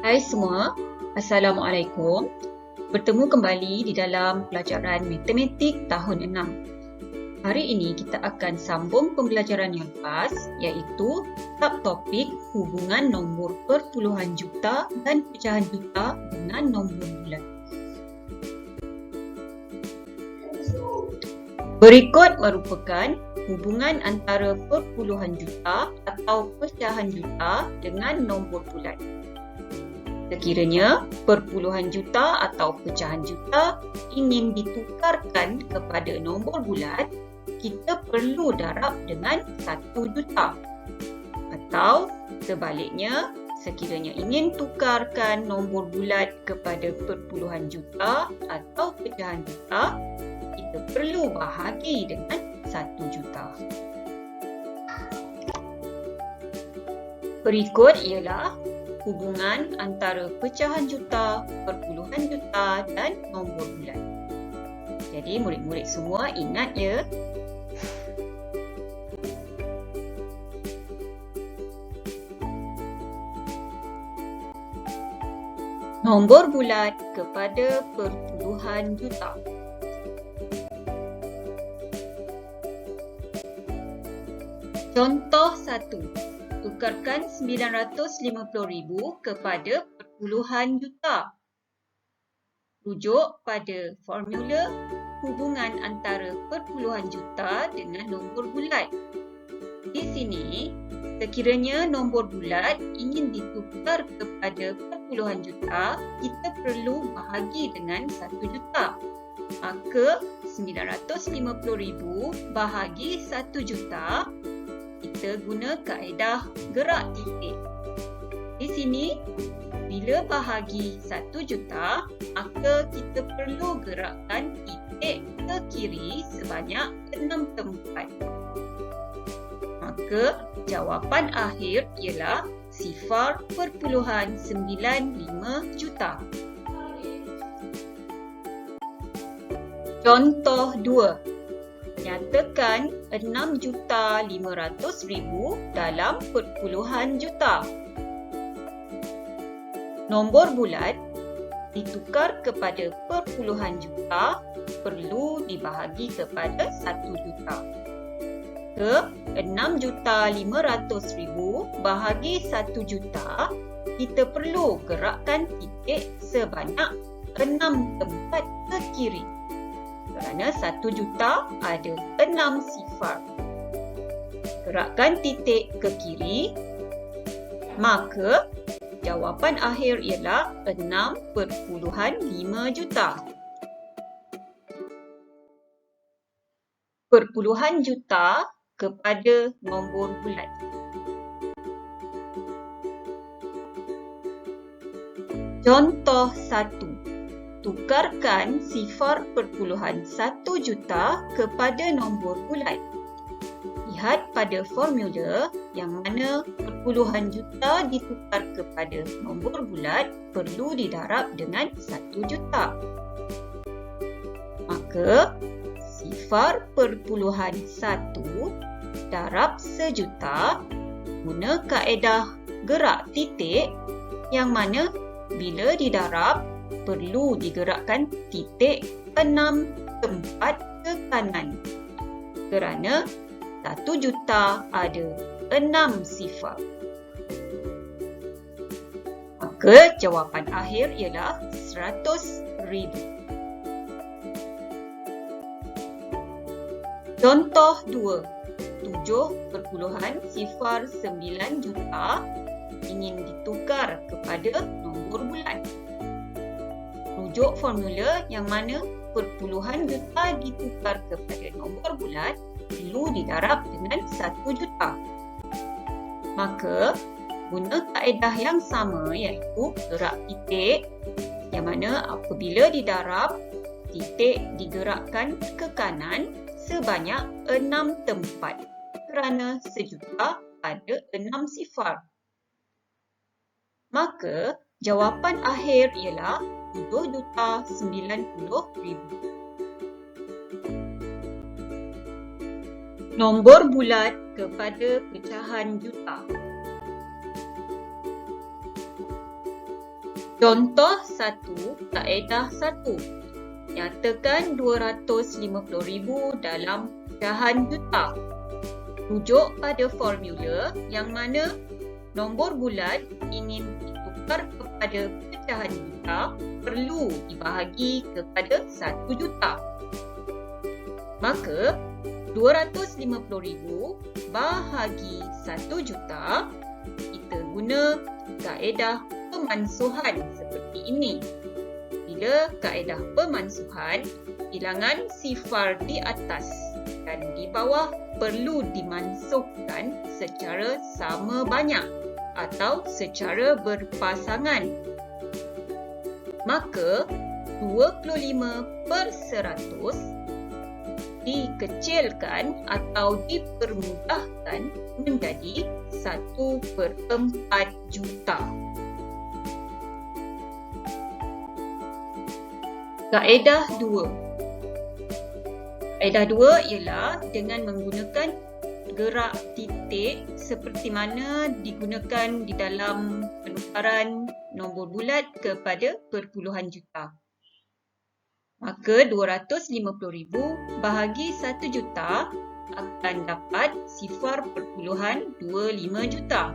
Hai semua, Assalamualaikum. Bertemu kembali di dalam pelajaran Matematik tahun 6. Hari ini kita akan sambung pembelajaran yang lepas, iaitu subtopik hubungan nombor perpuluhan juta dan pecahan juta dengan nombor bulat. Berikut merupakan hubungan antara perpuluhan juta atau pecahan juta dengan nombor bulat. Sekiranya perpuluhan juta atau pecahan juta ingin ditukarkan kepada nombor bulat, kita perlu darab dengan 1 juta. Atau sebaliknya, sekiranya ingin tukarkan nombor bulat kepada perpuluhan juta atau pecahan juta, kita perlu bahagi dengan 1 juta. Berikut ialah hubungan antara pecahan juta, perpuluhan juta dan nombor bulat. Jadi murid-murid semua ingat ya. Nombor bulat kepada perpuluhan juta. Contoh 1. Tukarkan 950,000 kepada perpuluhan juta. Rujuk pada formula hubungan antara perpuluhan juta dengan nombor bulat. Di sini, sekiranya nombor bulat ingin ditukar kepada perpuluhan juta, kita perlu bahagi dengan 1 juta. Maka 950,000 bahagi 1 juta, kita guna kaedah gerak titik. Di sini, bila bahagi 1 juta, maka kita perlu gerakkan titik ke kiri sebanyak 6 tempat. Maka, jawapan akhir ialah 0.95 juta. Contoh 2. Nyatakan 6.500.000 dalam perpuluhan juta. Nombor bulat ditukar kepada perpuluhan juta perlu dibahagi kepada 1 juta. Ke 6.500.000 bahagi 1 juta, kita perlu gerakkan titik sebanyak 6 tempat ke kiri. Kerana 1 juta ada 6 sifar. Gerakkan titik ke kiri, maka jawapan akhir ialah 6.5 juta. Perpuluhan juta kepada nombor bulat. Contoh 1. Tukarkan 0.1 juta kepada nombor bulat. Lihat pada formula yang mana perpuluhan juta ditukar kepada nombor bulat perlu didarab dengan 1 juta. Maka 0.1 darab sejuta guna kaedah gerak titik yang mana bila didarab perlu digerakkan titik 6 tempat ke kanan. Kerana 1 juta ada 6 sifar. Maka jawapan akhir ialah 100,000. Contoh 2. 7.09 juta ingin ditukar kepada nombor bulat. Rujuk formula yang mana perpuluhan juta ditukar kepada nombor bulat perlu didarab dengan 1 juta. Maka, guna kaedah yang sama iaitu gerak titik yang mana apabila didarab, titik digerakkan ke kanan sebanyak 6 tempat kerana sejuta ada 6 sifar. Maka, jawapan akhir ialah 7.090.000. Nombor bulat kepada pecahan juta. Contoh 1, kaedah 1. Nyatakan 250,000 dalam pecahan juta. Rujuk pada formula yang mana nombor bulat ingin ditukar kepada pecahan juta perlu dibahagi kepada 1 juta. Maka 250,000 bahagi 1 juta, kita guna kaedah pemansuhan seperti ini. Bila kaedah pemansuhan, bilangan sifar di atas dan di bawah perlu dimansuhkan secara sama banyak atau secara berpasangan. Maka 25% dikecilkan atau dipermudahkan menjadi 1/4 juta. Kaedah 2. Kaedah 2 ialah dengan menggunakan gerak titik seperti mana digunakan di dalam penukaran nombor bulat kepada perpuluhan juta. Maka 250,000 bahagi 1 juta akan dapat 0.25 juta.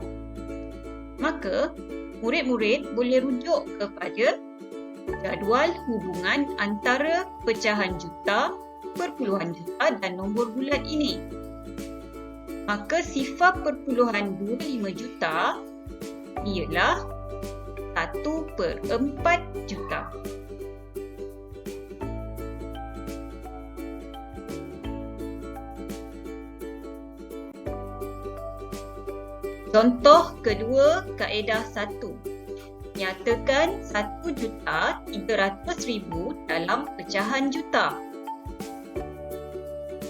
Maka murid-murid boleh rujuk kepada jadual hubungan antara pecahan juta, perpuluhan juta dan nombor bulat ini. Maka 0.25 juta ialah 1/4 juta. Contoh kedua, kaedah 1. Nyatakan 1,300,000 dalam pecahan juta.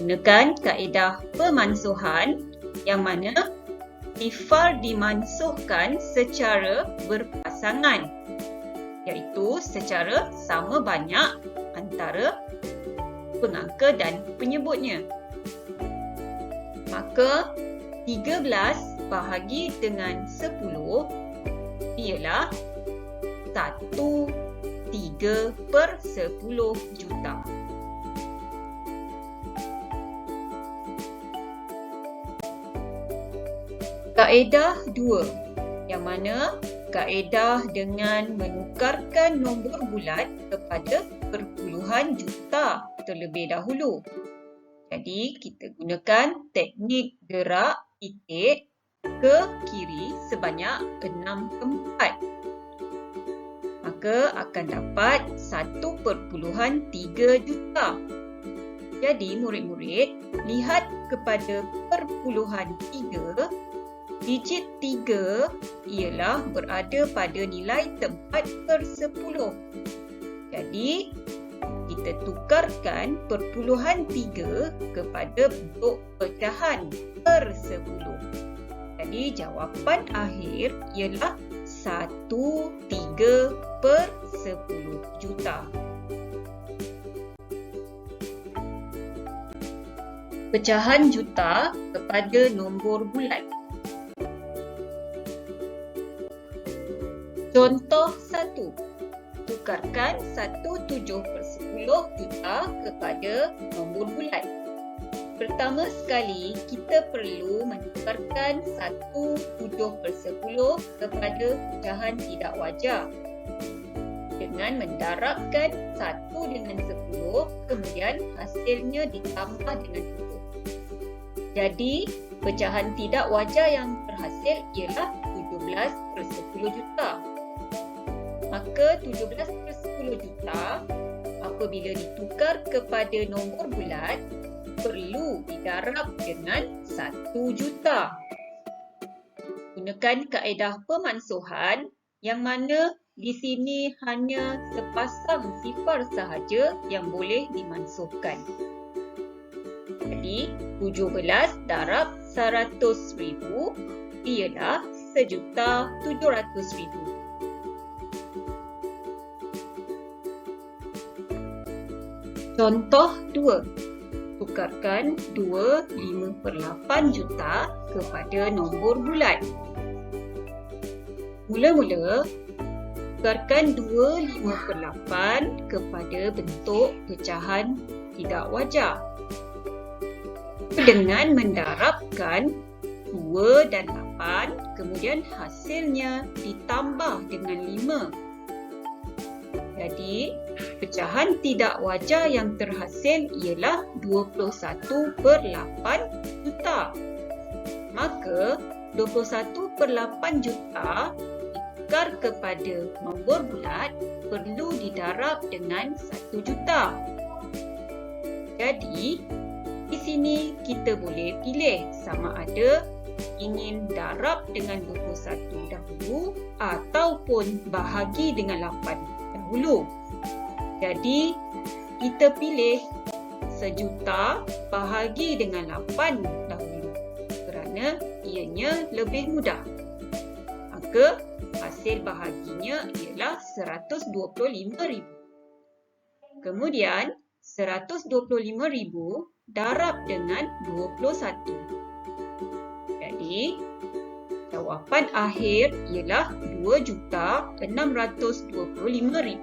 Gunakan kaedah pemansuhan yang mana sifar dimansuhkan secara berpasangan, iaitu secara sama banyak antara pengangka dan penyebutnya. Maka 13 bahagi dengan 10 ialah 1/3/10 juta. Kaedah 2 yang mana kaedah dengan menukarkan nombor bulat kepada perpuluhan juta terlebih dahulu. Jadi kita gunakan teknik gerak titik ke kiri sebanyak 6 tempat. Maka akan dapat 1/3 juta. Jadi murid-murid lihat kepada perpuluhan 3. Digit 3 ialah berada pada nilai tempat per 10. Jadi kita tukarkan perpuluhan 3 kepada bentuk pecahan per 10. Jadi jawapan akhir ialah 1/3/10 juta. Pecahan juta kepada nombor bulat. Contoh 1. Tukarkan 1/7/10 juta kepada nombor bulat. Pertama sekali, kita perlu menukarkan 1/7/10 kepada pecahan tidak wajar dengan mendarabkan 1 dengan 10, kemudian hasilnya ditambah dengan 10. Jadi, pecahan tidak wajar yang berhasil ialah 17/10 juta. Maka 17/10 juta apabila ditukar kepada nombor bulat perlu didarab dengan 1 juta. Gunakan kaedah pemansuhan yang mana di sini hanya sepasang sifar sahaja yang boleh dimansuhkan. Jadi 17 darab 100,000 ialah 1,700,000. Contoh 2. Tukarkan 2/5/8 juta kepada nombor bulat. Mula-mula, tukarkan 2/5/8 kepada bentuk pecahan tidak wajar dengan mendarabkan 2 dan 8, kemudian hasilnya ditambah dengan 5. Jadi, pecahan tidak wajar yang terhasil ialah 21/8 juta. Maka, 21/8 juta ditukar kepada nombor bulat perlu didarab dengan 1 juta. Jadi, di sini kita boleh pilih sama ada ingin darab dengan 21 dahulu ataupun bahagi dengan 8 dahulu. Jadi, kita pilih 1 juta bahagi dengan 8 dahulu kerana ianya lebih mudah. Maka, hasil bahaginya ialah 125,000. Kemudian, 125,000 darab dengan 21. Jadi, jawapan akhir ialah 2,625,000.